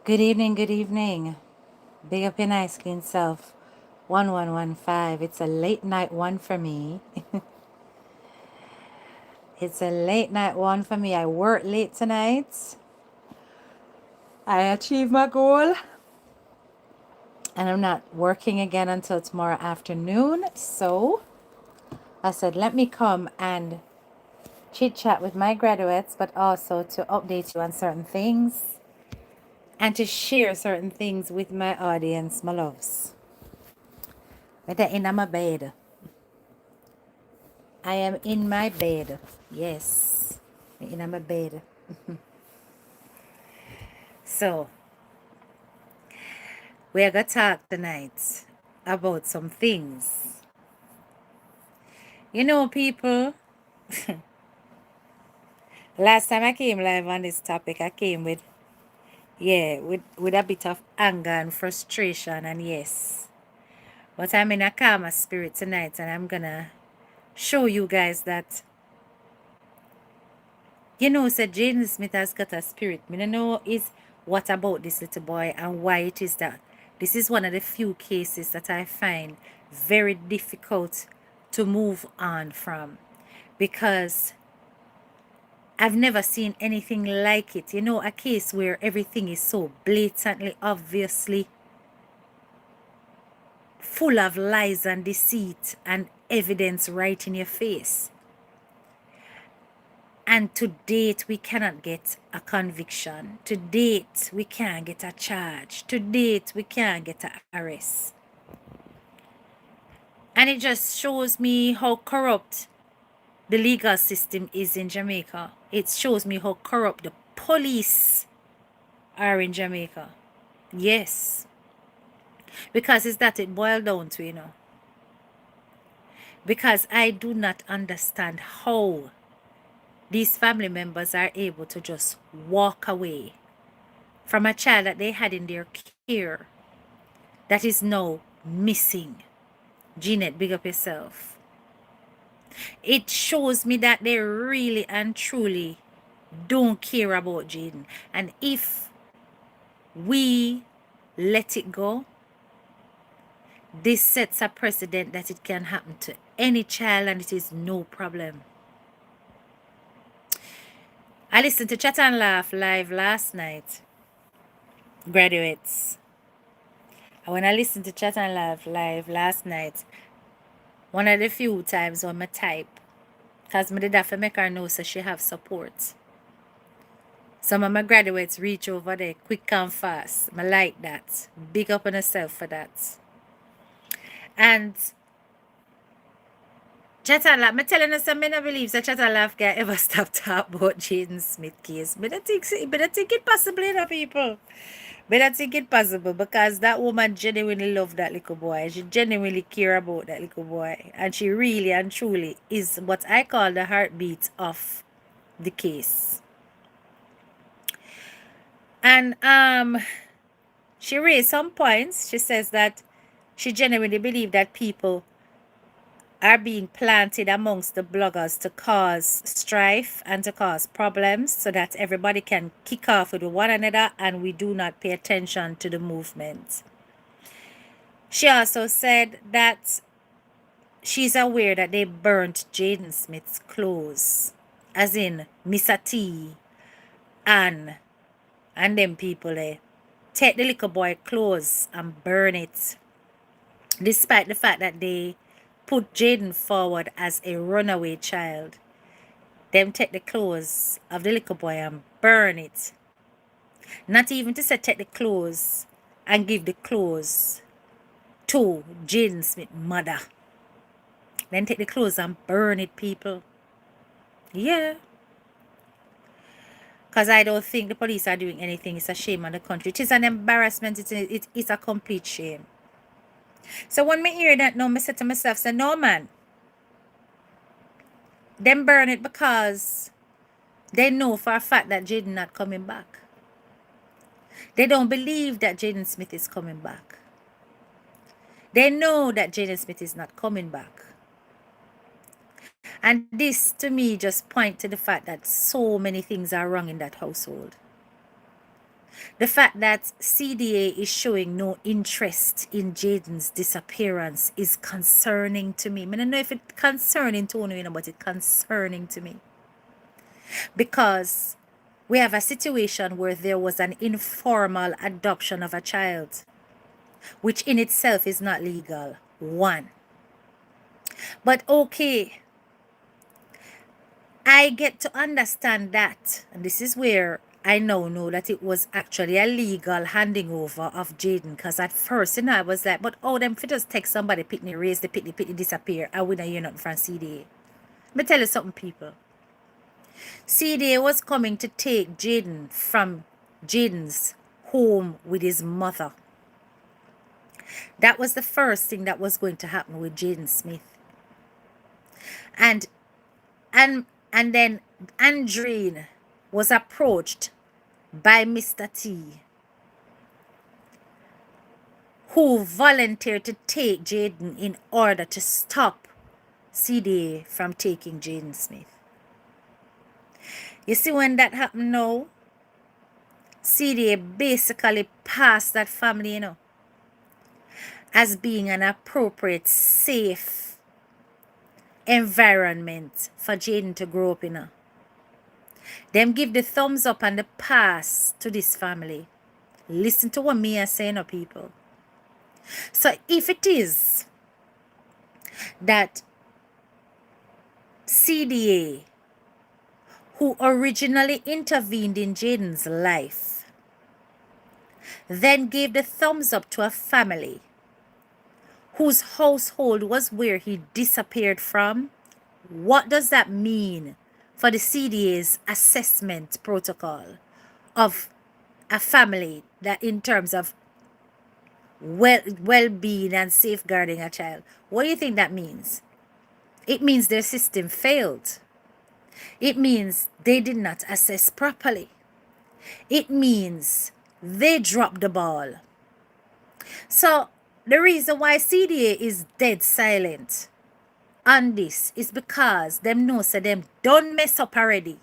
Good evening, good evening. Big up your nice clean self. 1115. It's a late night one for me. It's a late night one for me. I worked late tonight. I achieved my goal. And I'm not working again until tomorrow afternoon. So I said, let me come and chit chat with my graduates, but also to update you on certain things and to share certain things with my audience, my loves. But in my bed. I am in my bed. Yes. In my bed. So, we're going to talk tonight about some things. You know, people, last time I came live on this topic, I came with a bit of anger and frustration, and yes. But I'm in a calmer spirit tonight, and I'm going to show you guys that, said Jayden Smith has got a spirit. I don't know is what about this little boy and why it is that this is one of the few cases that I find very difficult to move on from, because I've never seen anything like it. A case where everything is so blatantly, obviously full of lies and deceit and evidence right in your face. And to date, we cannot get a conviction. To date, we can't get a charge. To date, we can't get an arrest. And it just shows me how corrupt the legal system is in Jamaica. It shows me how corrupt the police are in Jamaica. Yes. Because it's that it boiled down to. Because I do not understand how these family members are able to just walk away from a child that they had in their care that is now missing. Jeanette, big up yourself. It shows me that they really and truly don't care about Jayden. And if we let it go, this sets a precedent that it can happen to any child and it is no problem. I listened to Chat and Laugh live last night, graduates. And when I listened to Chat and Laugh live last night, one of the few times when I type, because I did have to make her know so she have support. Some of my graduates reach over there quick and fast. I like that. Big up on yourself for that. And Chat and Laugh, I'm telling you something, I believe that Chat and Laugh can ever stop talking about Jayden Smith case. But I think it possibly, people. But I think it possible because that woman genuinely loved that little boy. She genuinely care about that little boy. And she really and truly is what I call the heartbeat of the case. And she raised some points. She says that she genuinely believes that people are being planted amongst the bloggers to cause strife and to cause problems so that everybody can kick off with one another and we do not pay attention to the movement. She also said that she's aware that they burnt Jayden Smith's clothes, as in Mr. T and them people there. Take the little boy clothes and burn it, despite the fact that they put Jayden forward as a runaway child. Them take the clothes of the little boy and burn it. Not even to say take the clothes and give the clothes to Jayden Smith's mother. Then take the clothes and burn it, people. Yeah. Because I don't think the police are doing anything. It's a shame on the country. It is an embarrassment. It's a complete shame. So when I hear that now, I say to myself, say, no, man. Them burn it because they know for a fact that Jayden not coming back. They don't believe that Jayden Smith is coming back. They know that Jayden Smith is not coming back. And this, to me, just points to the fact that so many things are wrong in that household. The fact that CDA is showing no interest in Jayden's disappearance is concerning to me. I don't know if it's concerning to you, but it's concerning to me. Because we have a situation where there was an informal adoption of a child, which in itself is not legal. One. But okay, I get to understand that. And this is where I now know that it was actually a legal handing over of Jayden. Because at first, I was like, but them if you just take somebody, picnic, raise the picnic, disappear, I wouldn't hear nothing from CDA. Let me tell you something, people. CDA was coming to take Jayden from Jayden's home with his mother. That was the first thing that was going to happen with Jayden Smith. And then Andreen was approached by Mr. T, who volunteered to take Jayden in order to stop CDA from taking Jayden Smith. You see, when that happened now, CDA basically passed that family, as being an appropriate, safe environment for Jayden to grow up in. Them give the thumbs up and the pass to this family. Listen to what me are saying, people. So if it is that CDA, who originally intervened in Jayden's life, then gave the thumbs up to a family whose household was where he disappeared from, what does that mean for the CDA's assessment protocol of a family that in terms of well-being and safeguarding a child? What do you think that means? It means their system failed. It means they did not assess properly. It means they dropped the ball. So the reason why CDA is dead silent on this is because them know so them don't mess up already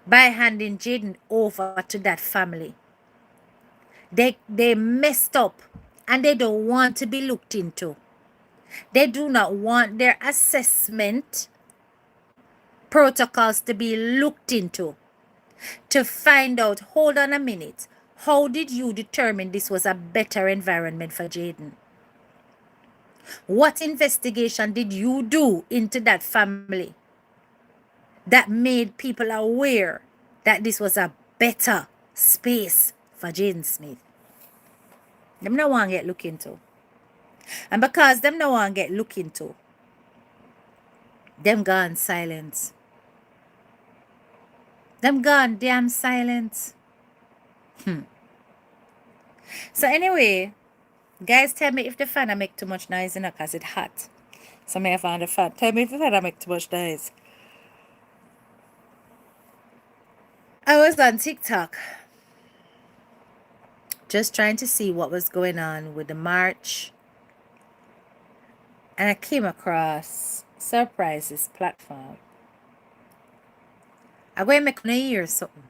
by handing Jayden over to that family. They messed up and they don't want to be looked into. They do not want their assessment protocols to be looked into to find out, hold on a minute, how did you determine this was a better environment for Jayden? What investigation did you do into that family that made people aware that this was a better space for Jayden Smith? Them no want get looked into. And because them no want get looked into, them gone silent. Them gone damn silent. So anyway, guys, tell me if the fan make too much noise, because it's hot. So may I find the fan. Tell me if the fan make too much noise. I was on TikTok just trying to see what was going on with the march. And I came across Surprise's platform. I'm going to make you hear something.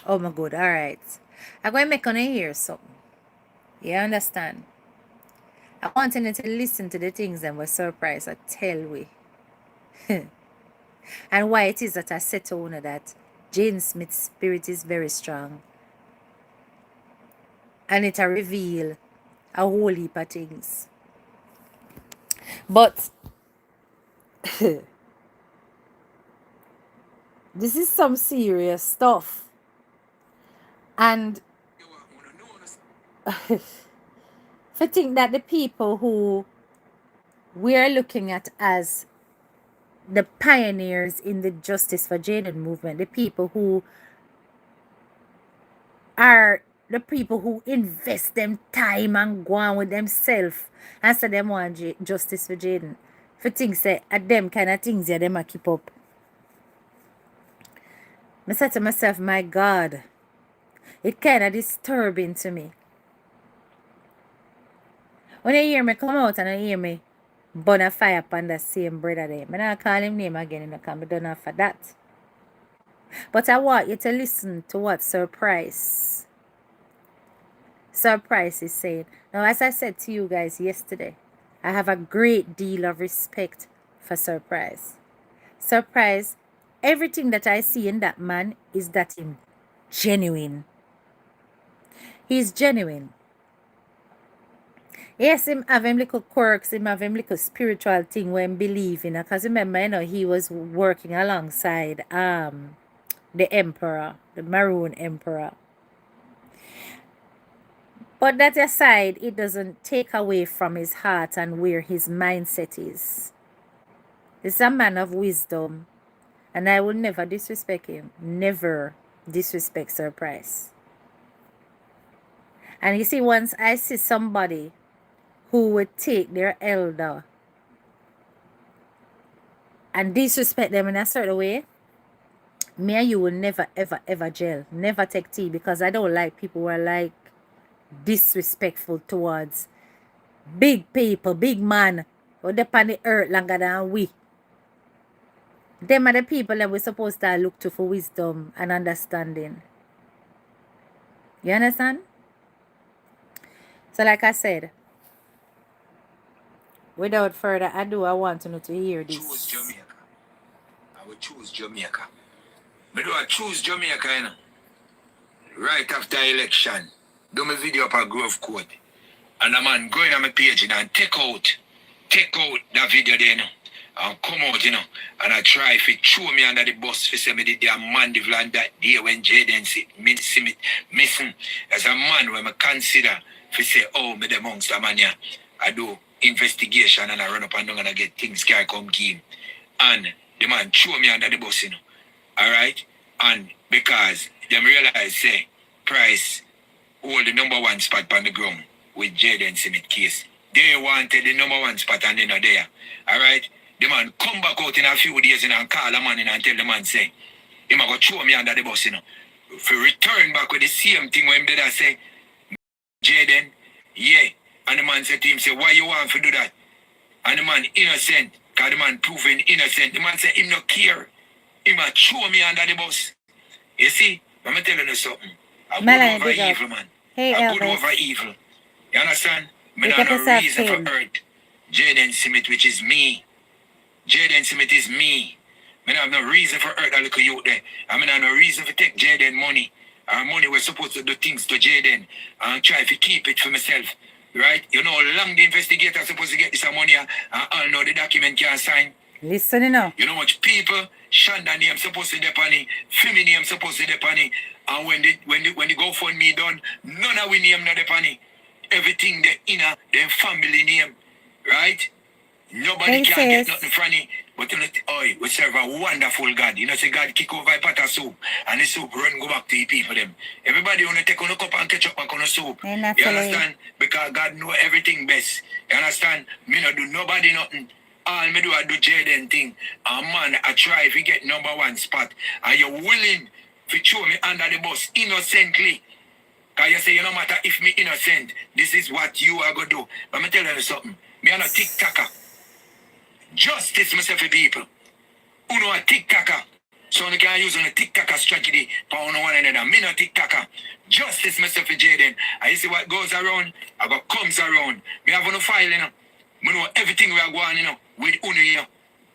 Oh my God, alright. I'm going to make you hear something. You understand? I want you to listen to the things that were Surprise I tell we. And why it is that I said to owner that Jayden Smith's spirit is very strong. And it reveal a whole heap of things. But this is some serious stuff. And I think that the people who we're looking at as the pioneers in the Justice for Jayden movement, the people who are the people who invest them time and go on with themselves and say them want justice for Jayden. For things say at them kind of things yeah, them a keep up. I said to myself, my God, it kind of disturbing to me. When you hear me come out and you hear me burn a fire upon the same brother there, I'm not call him name again, because I don't know for that. But I want you to listen to what Surprise is saying. Now, as I said to you guys yesterday, I have a great deal of respect for Surprise. Surprise, everything that I see in that man is that him genuine. He's genuine. Yes, him have him little quirks, him have him little spiritual thing when believing. Because remember, he was working alongside the emperor, the Maroon emperor. But that aside, it doesn't take away from his heart and where his mindset is. He's a man of wisdom, and I will never disrespect him. Never disrespect Surprise. And you see, once I see somebody who would take their elder and disrespect them in a certain way, me and you will never, ever, ever gel. Never take tea, because I don't like people who are like disrespectful towards big people, big man, who depend on the earth longer than we. Them are the people that we're supposed to look to for wisdom and understanding. You understand? So like I said, without further ado, I want to know to hear this. Choose Jamaica. I will choose Jamaica. But do I choose Jamaica, you know? Right after election, do my video up a Grove Court. And a man going on my page and take out that video there, you know, and come out, you know, and I try if it throw me under the bus for say me did the man land that day when Jayden see me missing as a man when I consider for say, oh, me the amongst the man here. I do investigation and I run up and down and I get things can come game. And the man throw me under the bus, you know. Alright? And because them realize say Price hold the #1 spot on the ground with Jayden Smith case. They wanted the #1 spot and they're not there. Alright? The man come back out in a few days and call a man in and tell the man say, he might go throw me under the bus, you know. If he return back with the same thing when him did I say, Jayden, yeah. And the man said to him, say, why you want to do that? And the man innocent, because the man proven innocent. The man said, him not care. He might throw me under the bus. You see, I'm telling you something. I good over evil, man. Hey, I good over evil. You understand? Me Look not at no reason yourself, for hurt Jayden Smith, which is me. Jayden Smith is me. Me not have no reason for hurt that little youth there. I mean, I have no reason for take Jayden money. Our money we're supposed to do things to Jayden and try to keep it for myself. Right? You know how long the investigator supposed to get this money and all know the document can't sign. Listen, you know. You know much people, Shonda name supposed to depend on it, Femi name supposed to depend on it, and when the GoFundMe done, none of we name not depend on it. Everything the inner them family name, right? Nobody can get nothing from it. But you know, we serve a wonderful God. You know, say God kick over a pot of soup and the soup run go back to the people them. Everybody wanna take on a cup and ketchup and on a soup. You understand? Because God know everything best. You understand? Me not do nobody nothing. All me do I do Jayden thing. And man, I try if you get #1 spot. And you're willing to throw me under the bus innocently. Because you say, you no matter if me innocent, this is what you are going to do. But me tell you something. Me are not tick-tacker. Justice myself for people. Who know a tick-tacker. So you can use on a tick-tacker strategy for one another. Me not tick-tacker. Justice myself for Jayden. And you see what goes around, I got comes around. Me have on a file, you know. Me know everything we are going, you know, with Unu, you know.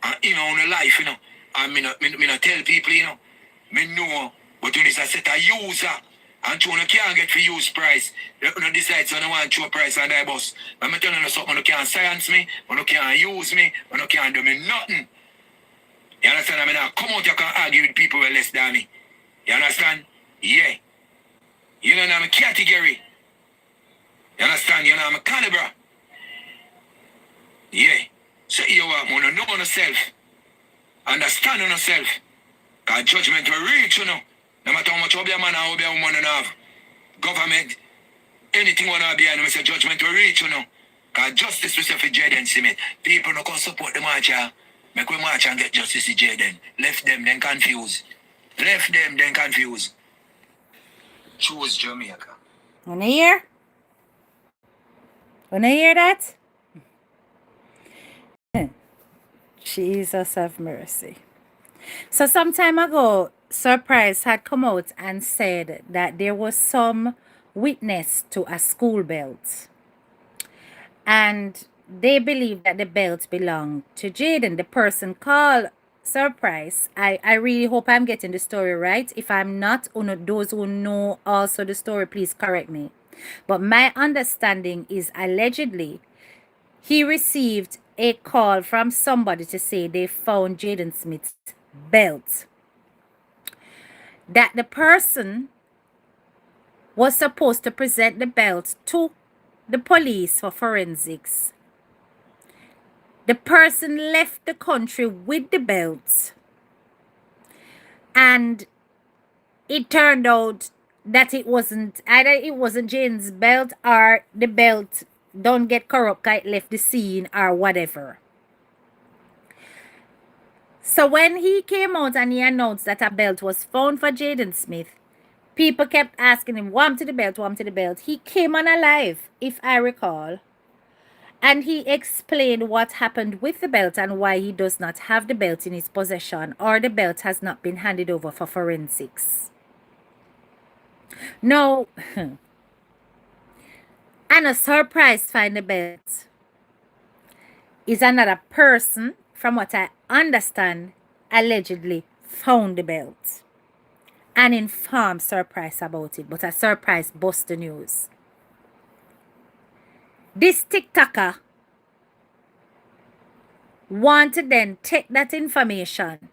And, you know, on the life, you know. And me not tell people, you know. Me know, but when it's a set of user, and you can't get for use price, you decide so you want to price on that bus. But I'm telling you something, you can't science me, you can't use me, you can't do me nothing. You understand? I mean, now come out, you can argue with people who are less than me. You understand? Yeah. You know, I'm a category. You understand? You know, I'm a caliber. Yeah. So you want to know yourself. Understand yourself. Because judgment will reach, you know. No matter how much of your man or how your woman have. Government, anything want to be, and we say judgment will reach, you know. Because justice we say for Jayden Smith. People no can support the march, yeah. Make we march and get justice to Jayden. Left them, then confused. Left them, then confused. Choose Jamaica. Wanna hear? Wanna hear that? Jesus have mercy. So some time ago, Surprise had come out and said that there was some witness to a school belt. And they believe that the belt belonged to Jayden. The person called Surprise. I really hope I'm getting the story right. If I'm not, those who know also the story, please correct me. But my understanding is allegedly he received a call from somebody to say they found Jayden Smith's belt. That the person was supposed to present the belt to the police for forensics. The person left the country with the belt, and it turned out that it wasn't Jane's belt, or the belt don't get corrupt, it left the scene or whatever. So when he came out and he announced that a belt was found for Jayden Smith, people kept asking him, "What to the belt? What to the belt?" He came on alive, if I recall. And he explained what happened with the belt and why he does not have the belt in his possession, or the belt has not been handed over for forensics. Now, and a surprise find the belt is another person, from what I understand, allegedly found the belt and informed Surprise about it, but a Surprise bust the news. This TikToker want to then take that information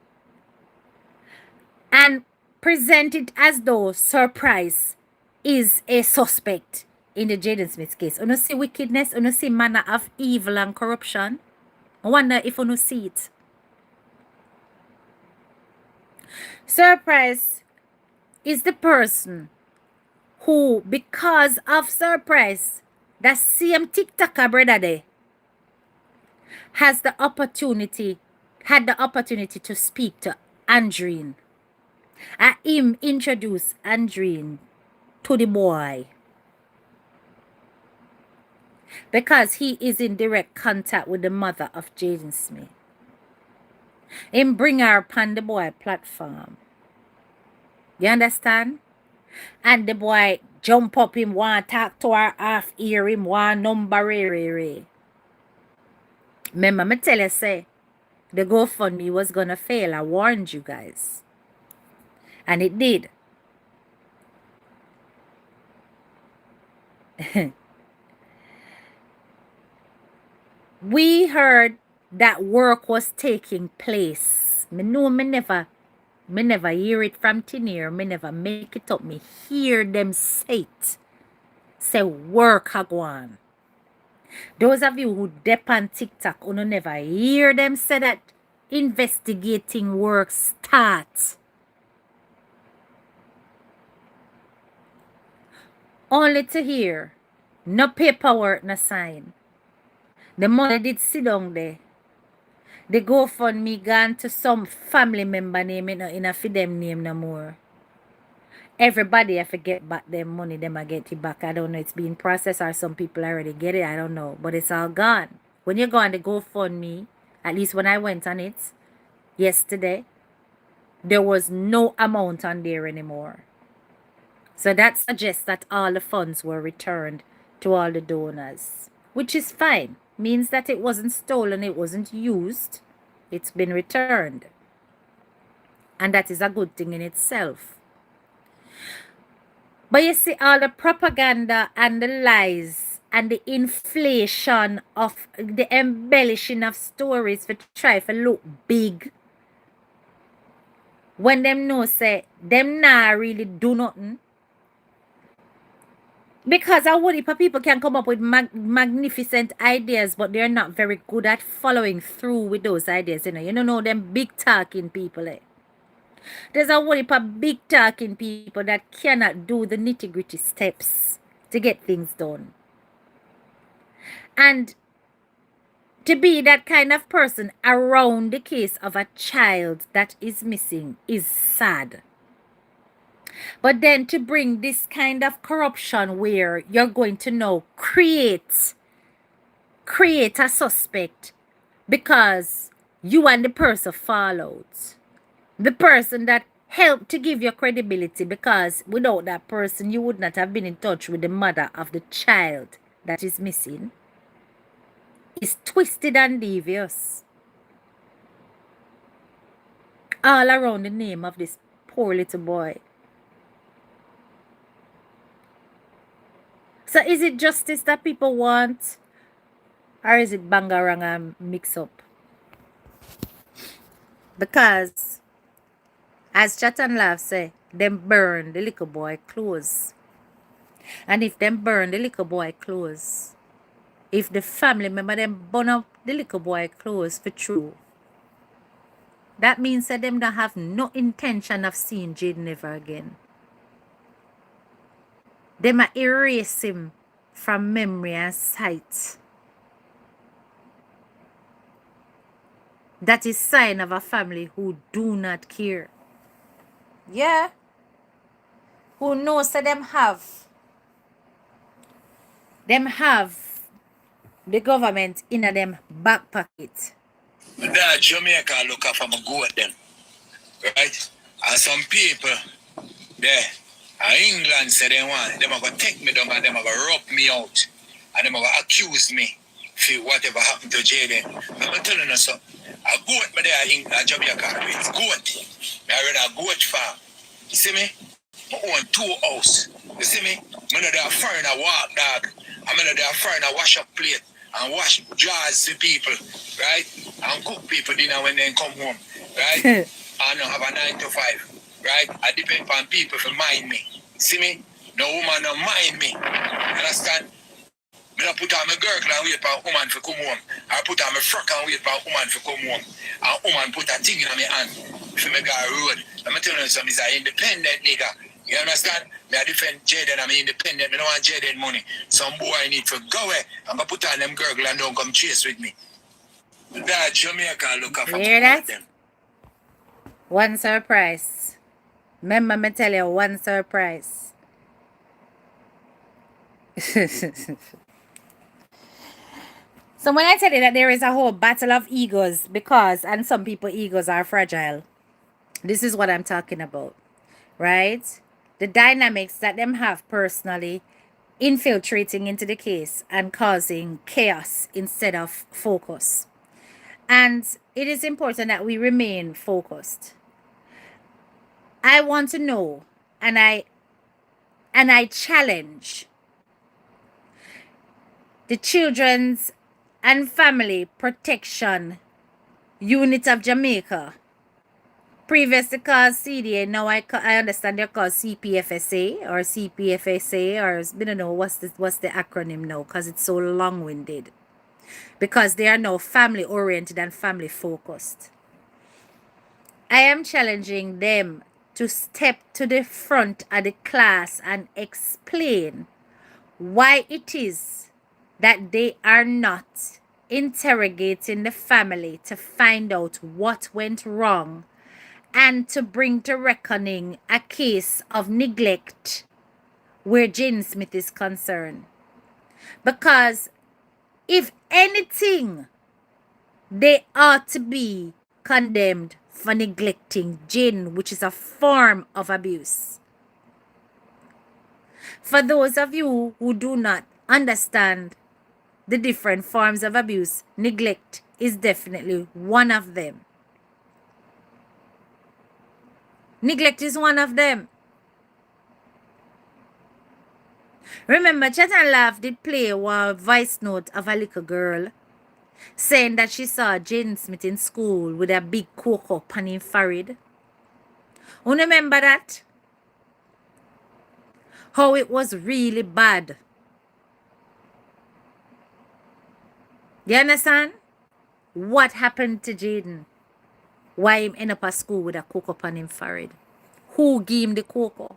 and present it as though Surprise is a suspect in the Jayden Smith case. You see wickedness, you see manner of evil and corruption. I wonder if you see it. Surprise is the person who, because of Surprise, that same TikToker brother there, had the opportunity to speak to Andreen. And him introduced Andreen to the boy, because he is in direct contact with the mother of Jayden Smith. Him bring her upon the boy platform. You understand? And the boy jump up, him want talk to her, half ear him, want number re. Remember me tell you, say, the GoFundMe was gonna fail. I warned you guys. And it did. We heard that work was taking place. Me know me never hear it from thin ear. Me never make it up. Me hear them say it. Say work ha go on. Those of you who dep on TikTok, you never hear them say that investigating work start. Only to hear no paperwork, no sign. The money did sit down there. The GoFundMe gone to some family member name, in a for them name no more. Everybody have to get back their money, them I get it back. I don't know, it's being processed or some people already get it, I don't know. But it's all gone. When you go on the GoFundMe, at least when I went on it yesterday, there was no amount on there anymore. So that suggests that all the funds were returned to all the donors, which is fine. Means that it wasn't stolen, it wasn't used. It's been returned. And that is a good thing in itself. But you see, all the propaganda and the lies and the inflation of the embellishing of stories for try to look big, when them know say them nah really do nothing. Because a whole heap of people can come up with magnificent ideas, but they're not very good at following through with those ideas. You don't know them big talking people. There's a whole heap of big talking people that cannot do the nitty-gritty steps to get things done. And to be that kind of person around the case of a child that is missing is sad. But then to bring this kind of corruption where you're going to now create a suspect because you and the person fall out. The person that help to give you credibility, because without that person, you would not have been in touch with the mother of the child that is missing. It's twisted and devious all around the name of this poor little boy. So is it justice that people want, or is it bangaranga mix up? Because as Chat and Laugh say, them burn the little boy clothes. And if them burn the little boy clothes, if the family member them burn up the little boy clothes for true, that means that them don't have no intention of seeing Jayden ever again. They might erase him from memory and sight. That is sign of a family who do not care. Yeah. Who knows that them have the government in a them back pocket. That Jamaica look up from a goat them. Right? And some people there, England say they want, them are going to take me down and them are going to rub me out. And them are going to accuse me for whatever happened to Jayden. I'm telling you something. A goat me there in Jamaica, it's goat. I read a goat farm. You see me? I own 2 houses. You see me? I'm not there foreigner walk dog. I'm not there foreigner wash up plate and wash jars to people, right? And cook people dinner when they come home, right? I don't have a 9 to 5, right? I depend on people to mind me. See me? No woman don't mind me. Understand? I don't put on my girdle and wait for a woman to come home. I put on my frock and wait for a woman to come home. And a woman put a thing in my hand for me go road. I'm telling you something, I'm an independent nigga. You understand? I defend Jayden, I'm independent. I don't want Jayden money. Some boy need to go away. I'm going to put on them girdle and don't come chase with me. That Jamaica look up. You hear that? One surprise. Remember me tell you, one surprise. So when I tell you that there is a whole battle of egos, because, and some people egos are fragile, this is what I'm talking about, right? The dynamics that them have personally infiltrating into the case and causing chaos instead of focus. And it is important that we remain focused. I want to know, and I challenge the Children's and Family Protection Unit of Jamaica, previously called CDA, now I understand they're called CPFSA or CPFSA, or I don't know what's the acronym now, because it's so long-winded, because they are now family oriented and family focused. I am challenging them to step to the front of the class and explain why it is that they are not interrogating the family to find out what went wrong and to bring to reckoning a case of neglect where Jayden Smith is concerned. Because if anything, they ought to be condemned for neglecting Jayden, which is a form of abuse. For those of you who do not understand the different forms of abuse, neglect is definitely one of them. Neglect is one of them. Remember, Chat and Laugh did play one voice note of a little girl saying that she saw Jayden Smith in school with a big cocoa on his forehead. You remember that? How it was really bad. You understand? What happened to Jayden? Why him end up at school with a cocoa on him forehead? Who gave him the cocoa?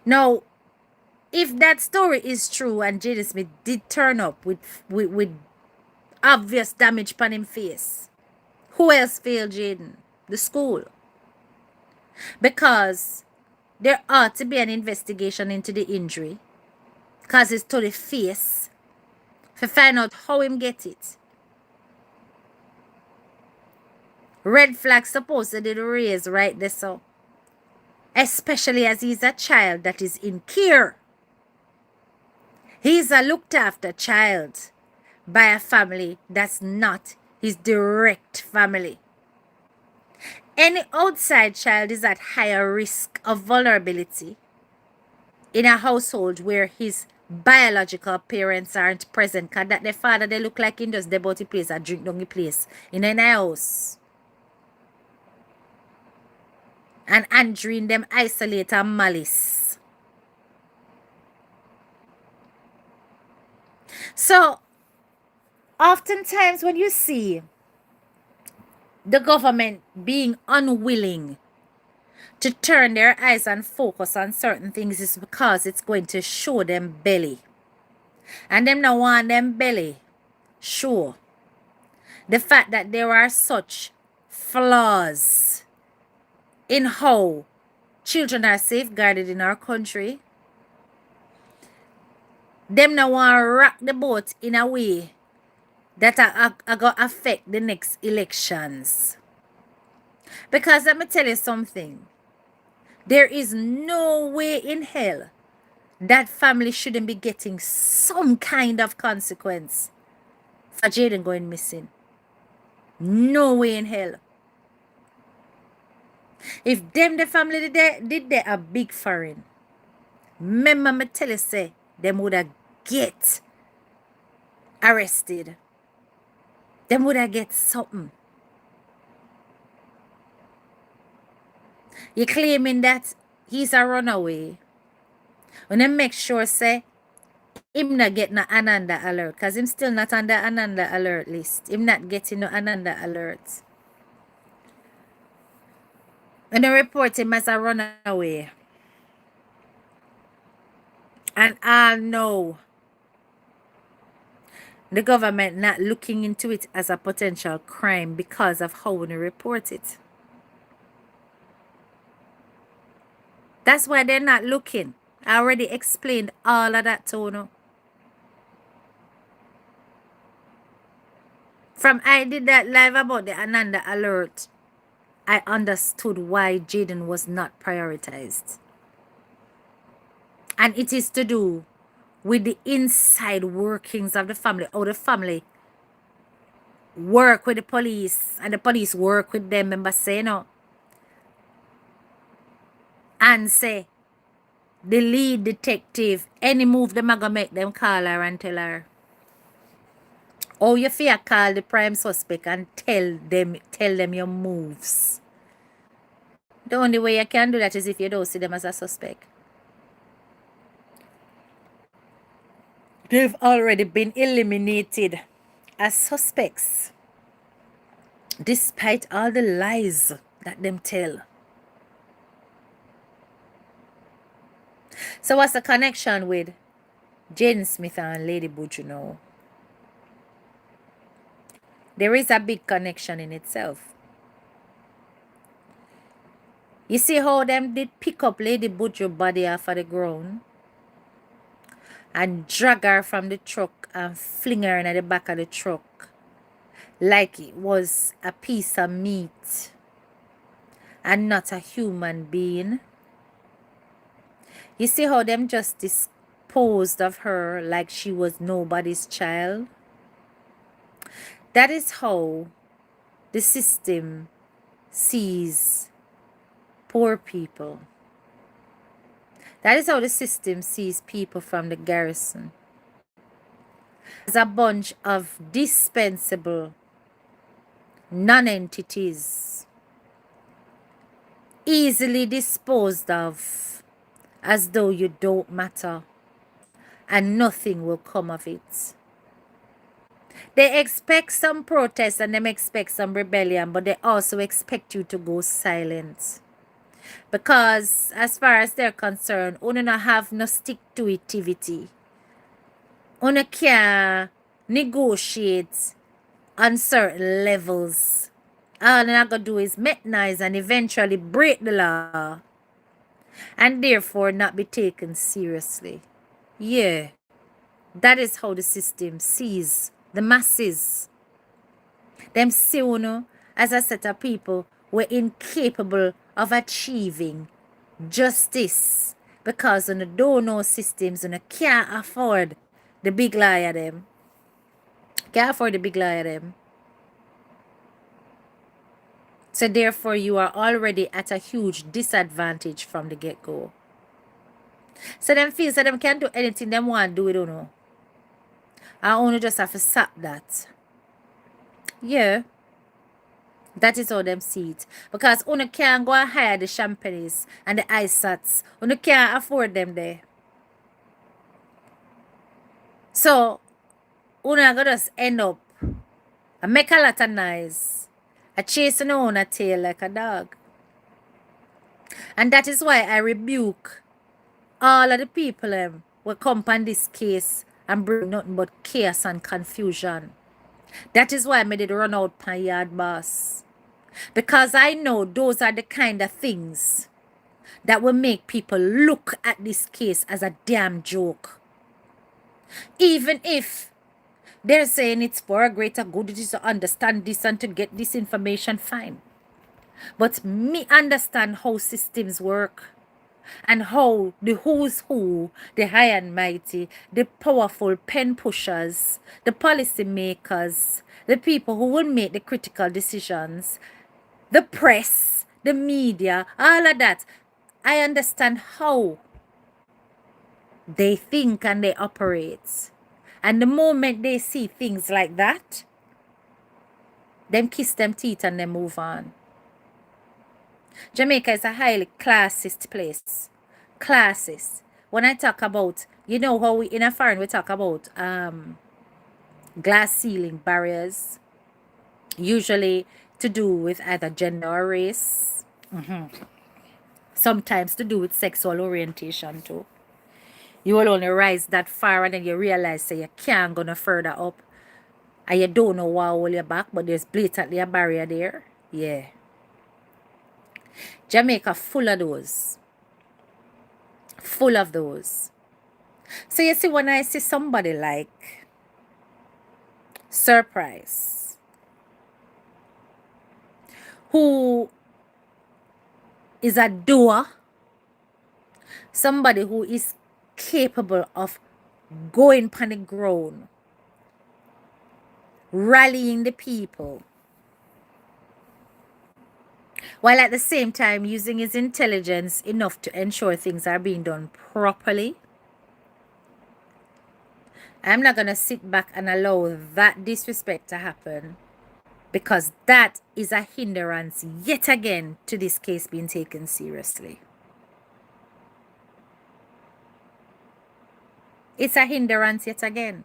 Now, if that story is true and Jayden Smith did turn up with obvious damage on his face, who else failed Jayden? The school. Because there ought to be an investigation into the injury, because it's to the face, to find out how him get it. Red flag supposed to be raised right there, so. Especially as he's a child that is in care. He's a looked after child by a family that's not his direct family. Any outside child is at higher risk of vulnerability in a household where his biological parents aren't present. Because that the father, they look like him just dey about the place and drink down the place in a house. And Andrew them isolate and malice. So, oftentimes when you see the government being unwilling to turn their eyes and focus on certain things, is because it's going to show them belly. And them now want them belly show the fact that there are such flaws in how children are safeguarded in our country. Them now want to rock the boat in a way that are going to affect the next elections. Because let me tell you something. There is no way in hell that family shouldn't be getting some kind of consequence for Jayden going missing. No way in hell. If them the family did they a big foreign, remember me tell you say them would have get arrested. Them would have get something. You claiming that he's a runaway. When them make sure say him not get no Ananda alert, because him still not on the Ananda alert list. Him not getting no Ananda alert. When they report him as a runaway. And I know the government not looking into it as a potential crime because of how they report it. That's why they're not looking. I already explained all of that to you. From I did that live about the Ananda alert, I understood why Jayden was not prioritized. And it is to do with the inside workings of the family, how the family work with the police and the police work with them, remember say, you know, and say the lead detective, any move them are gonna make them call her and tell her. Or you fear call the prime suspect and tell them your moves. The only way you can do that is if you don't see them as a suspect. They've already been eliminated as suspects, despite all the lies that them tell. So what's the connection with Jayden Smith and Lady Butch now? There is a big connection in itself. You see how them did pick up Lady Butch body off of the ground and drag her from the truck and fling her in the back of the truck like it was a piece of meat and not a human being. You see how them just disposed of her like she was nobody's child? That is how the system sees poor people. That is how the system sees people from the garrison. As a bunch of dispensable non-entities, easily disposed of, as though you don't matter and nothing will come of it. They expect some protest and they expect some rebellion, but they also expect you to go silent. Because as far as they're concerned, you don't have no stick-to-itivity. You can't negotiate on certain levels. All you're going to do is make noise and eventually break the law. And therefore not be taken seriously. Yeah, that is how the system sees the masses. Them see you as a set of people were incapable of achieving justice because on the don't know systems and can't afford the big lie them. Can't afford the big lie them. So therefore you are already at a huge disadvantage from the get-go. So them feel so them can do anything them want to do, don't know. I only just have to sap that. Yeah. That is how them see it. Because you can't go and hire the champagnes and the ISATs. You can't afford them there. So, you gonna just end up and make a lot of noise. A chasing on a tail like a dog. And that is why I rebuke all of the people who come on this case and bring nothing but chaos and confusion. That is why I made it run out my yard, boss. Because I know those are the kind of things that will make people look at this case as a damn joke. Even if they're saying it's for a greater good, it is to understand this and to get this information, fine. But me understand how systems work and how the who's who, the high and mighty, the powerful pen pushers, the policy makers, the people who will make the critical decisions, the press, the media, all of that. I understand how they think and they operate. And the moment they see things like that, them kiss them teeth and they move on. Jamaica is a highly classist place. Classist. When I talk about, you know how we in a foreign we talk about glass ceiling barriers, usually to do with either gender or race. Sometimes to do with sexual orientation too. You will only rise that far and then you realize that you can't go no further up. And you don't know what hold you back, but there's blatantly a barrier there. Yeah. Jamaica full of those. Full of those. So you see, when I see somebody like Surprise, who is a doer, somebody who is capable of going on the ground, rallying the people, while at the same time using his intelligence enough to ensure things are being done properly. I'm not going to sit back and allow that disrespect to happen, because that is a hindrance yet again to this case being taken seriously. It's a hindrance yet again.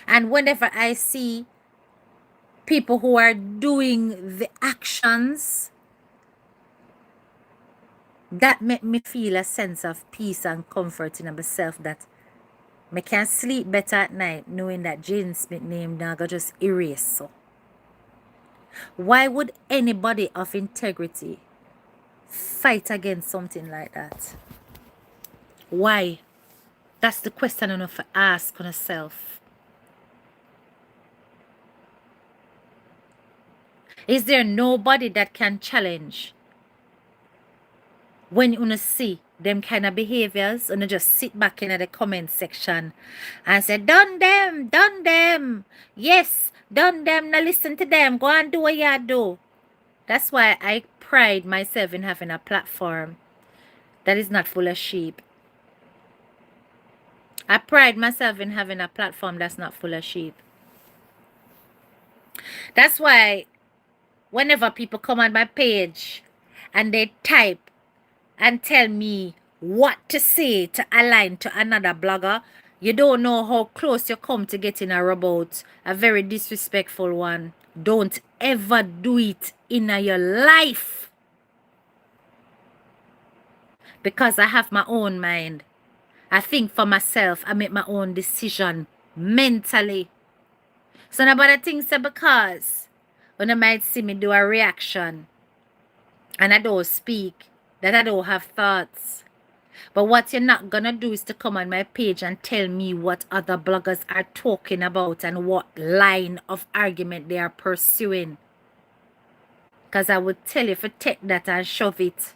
And whenever I see people who are doing the actions, that make me feel a sense of peace and comfort in myself, that I can sleep better at night knowing that Jayden Smith name now got just erased. So why would anybody of integrity fight against something like that? Why? That's the question enough to ask on yourself. Is there nobody that can challenge when you see them kind of behaviors and just sit back in the comment section and say, done them, yes, done them, now listen to them, go and do what you do. That's why I pride myself in having a platform that is not full of sheep. I pride myself in having a platform that's not full of sheep. That's why whenever people come on my page and they type and tell me what to say to align to another blogger, you don't know how close you come to getting a about a very disrespectful one. Don't ever do it in your life. Because I have my own mind. I think for myself. I make my own decision mentally. So nobody thinks that because when I might see me do a reaction and I don't speak, that I don't have thoughts. But what you're not gonna do is to come on my page and tell me what other bloggers are talking about and what line of argument they are pursuing. Because I would tell you to take that and shove it.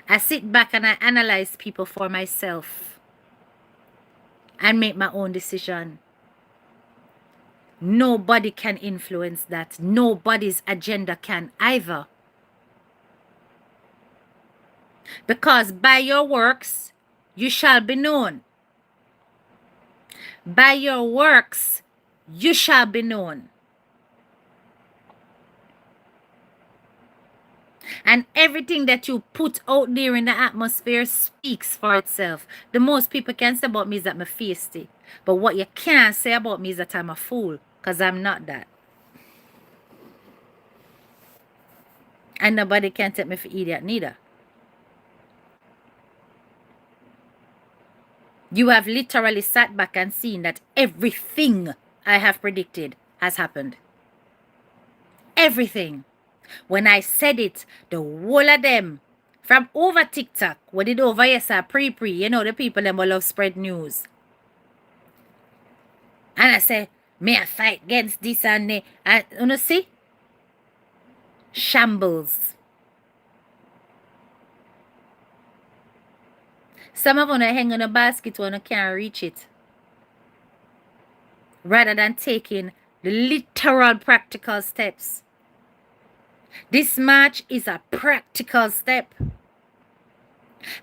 I sit back and I analyze people for myself and make my own decision. Nobody can influence that. Nobody's agenda can either. Because by your works, you shall be known. By your works, you shall be known. And everything that you put out there in the atmosphere speaks for itself. The most people can say about me is that I'm feisty. But what you can't say about me is that I'm a fool. Because I'm not that. And nobody can take me for idiot neither. You have literally sat back and seen that everything I have predicted has happened. Everything. When I said it, the whole of them from over TikTok, what did over yes, pre, you know, the people them will love spread news. And I say, may I fight against this and that. And you see? Shambles. Some of them hang on a basket when you can't reach it. Rather than taking the literal practical steps. This march is a practical step.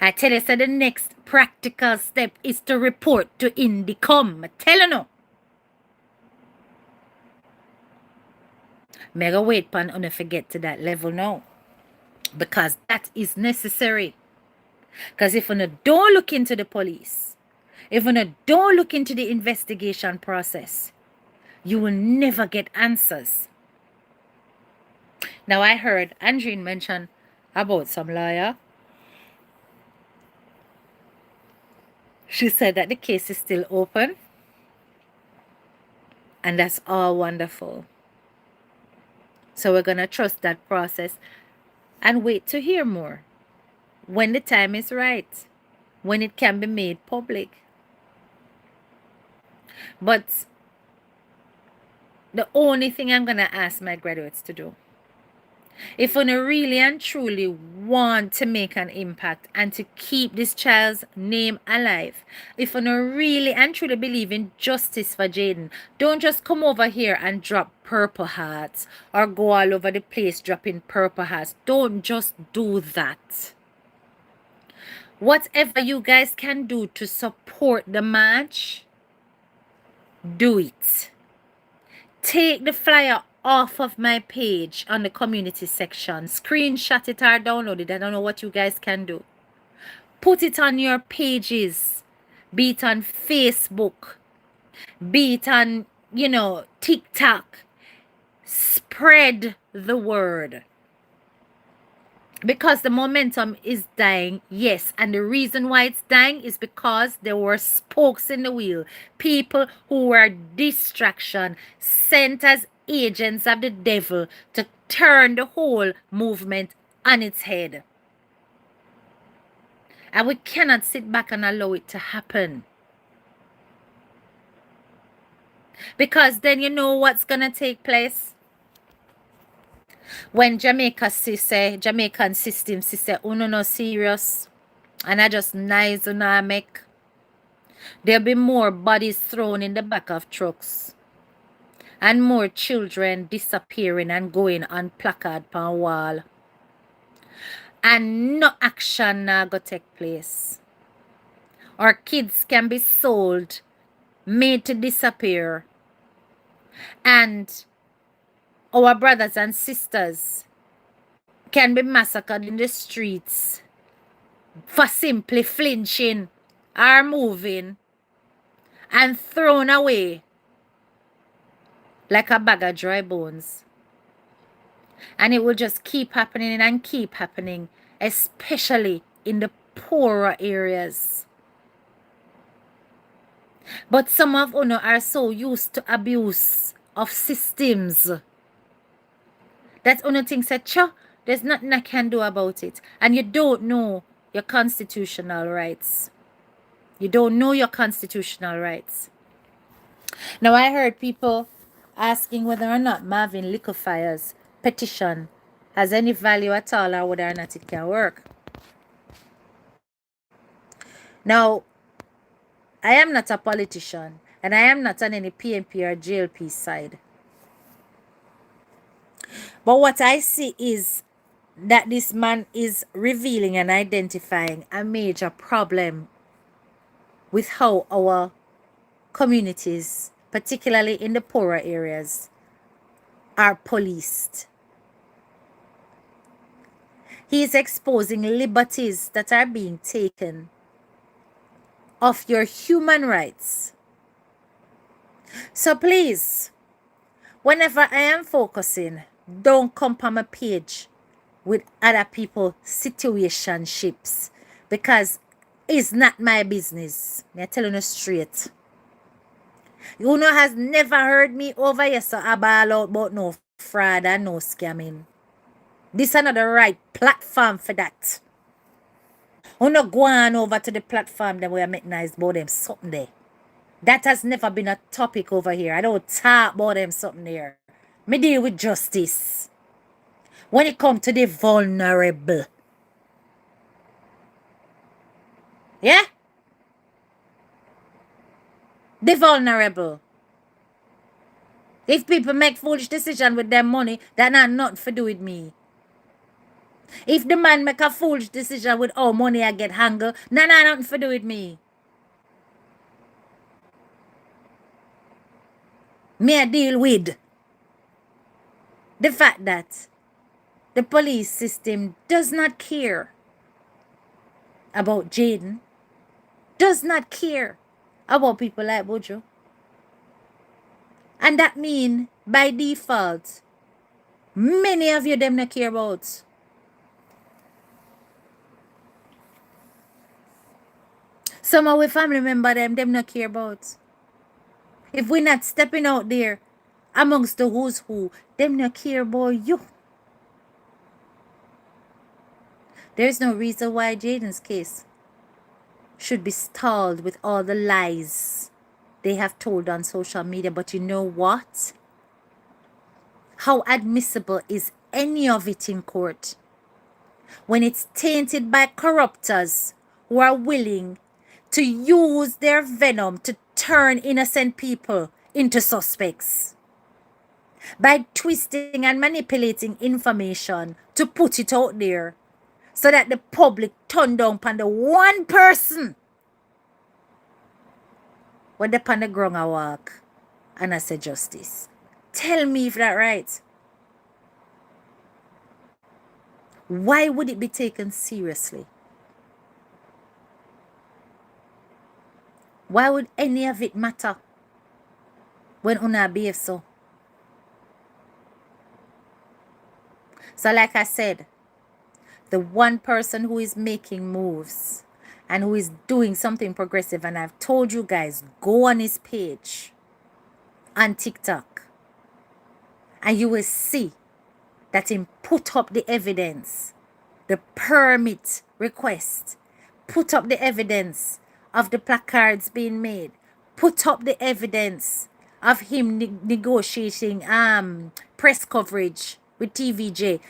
I tell you, so the next practical step is to report to Indicom. I tell you no. Mega wait pan on forget to that level now. Because that is necessary. Because if you don't look into the police, if you don't look into the investigation process, you will never get answers. Now I heard Andrine mention about some lawyer. She said that the case is still open. And that's all wonderful. So we're going to trust that process and wait to hear more when the time is right, when it can be made public. But the only thing I'm going to ask my graduates to do, if you really and truly want to make an impact and to keep this child's name alive, if you really and truly believe in justice for Jayden, don't just come over here and drop purple hearts or go all over the place dropping purple hearts. Don't just do that. Whatever you guys can do to support the march, do it. Take the flyer off of my page on the community section. Screenshot it or download it. I don't know what you guys can do. Put it on your pages. Be it on Facebook. Be it on, TikTok. Spread the word. Because the momentum is dying, yes. And the reason why it's dying is because there were spokes in the wheel. People who were distraction, sent as agents of the devil to turn the whole movement on its head. And we cannot sit back and allow it to happen. Because then you know what's going to take place? When Jamaican system say, uno no serious, and I just nice and make, there'll be more bodies thrown in the back of trucks. And more children disappearing and going on placard pan wall. And no action now go take place. Our kids can be sold, made to disappear. And our brothers and sisters can be massacred in the streets for simply flinching or moving and thrown away like a bag of dry bones. And it will just keep happening and keep happening, especially in the poorer areas. But some of you are so used to abuse of systems that you think that, there's nothing I can do about it. And you don't know your constitutional rights. You don't know your constitutional rights. Now, I heard people asking whether or not Marvin Liquefier's petition has any value at all or whether or not it can work. Now, I am not a politician and I am not on any PNP or JLP side. But what I see is that this man is revealing and identifying a major problem with how our communities, particularly in the poorer areas, are policed. He is exposing liberties that are being taken of your human rights. So please, whenever I am focusing, don't come on my page with other people's situationships, because it's not my business. I'm telling you straight. You know has never heard me over here so I ball out about no fraud and no scamming. This is not the right platform for that. I'm not going over to the platform that we are making nice about them something there. That has never been a topic over here. I don't talk about them something there. Me deal with justice. When it comes to the vulnerable. Yeah? The vulnerable. If people make foolish decisions with their money, that not nothing to do with me. If the man make a foolish decision with all money I get hunger, that not nothing to do with me. Me I deal with the fact that the police system does not care about Jayden, does not care about people like Bojo. And that mean by default, many of you them not care about. Some of our family member them not care about. If we're not stepping out there amongst the who's who, them not care about you. There is no reason why Jayden's case should be stalled with all the lies they have told on social media. But you know what? How admissible is any of it in court when it's tainted by corruptors who are willing to use their venom to turn innocent people into suspects by twisting and manipulating information to put it out there so that the public turn down upon the one person when they upon the ground I walk and I say justice. Tell me if that's right. Why would it be taken seriously? Why would any of it matter when una behave so? So like I said, the one person who is making moves and who is doing something progressive, and I've told you guys, go on his page on TikTok and you will see that him put up the evidence, the permit request, put up the evidence of the placards being made, put up the evidence of him negotiating press coverage with TVJ.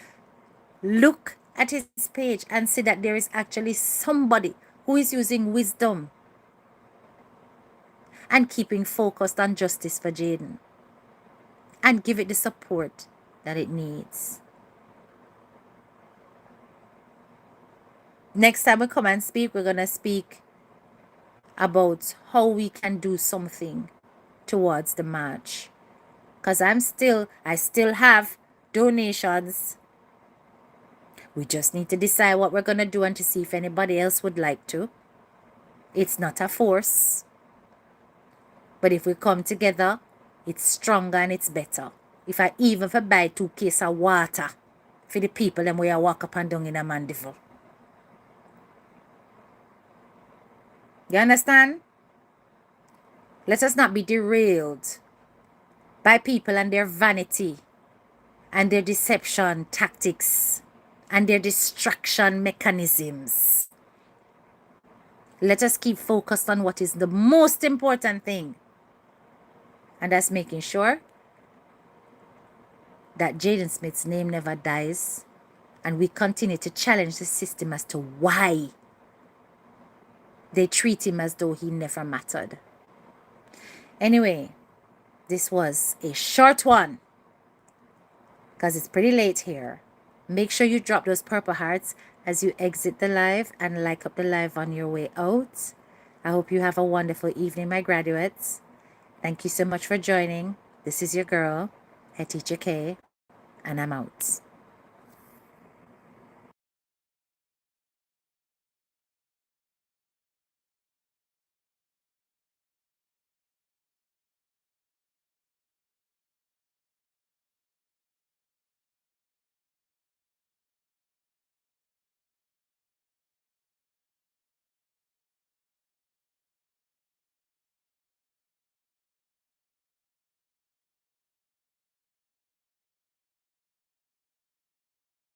Look at his page and see that there is actually somebody who is using wisdom and keeping focused on justice for Jayden, and give it the support that it needs. Next time we come and speak, we're going to speak about how we can do something towards the march. Because I still have donations. We just need to decide what we're going to do and to see if anybody else would like to. It's not a force. But if we come together, it's stronger and it's better. If I even buy 2 cases of water for the people them where I walk up and down in a Mandeville. You understand? Let us not be derailed by people and their vanity and their deception tactics and their distraction mechanisms. Let us keep focused on what is the most important thing. And that's making sure that Jayden Smith's name never dies, and we continue to challenge the system as to why they treat him as though he never mattered. Anyway, this was a short one because it's pretty late here. Make sure you drop those purple hearts as you exit the live and like up the live on your way out. I hope you have a wonderful evening, my graduates. Thank you so much for joining. This is your girl, Head Teacher K, and I'm out.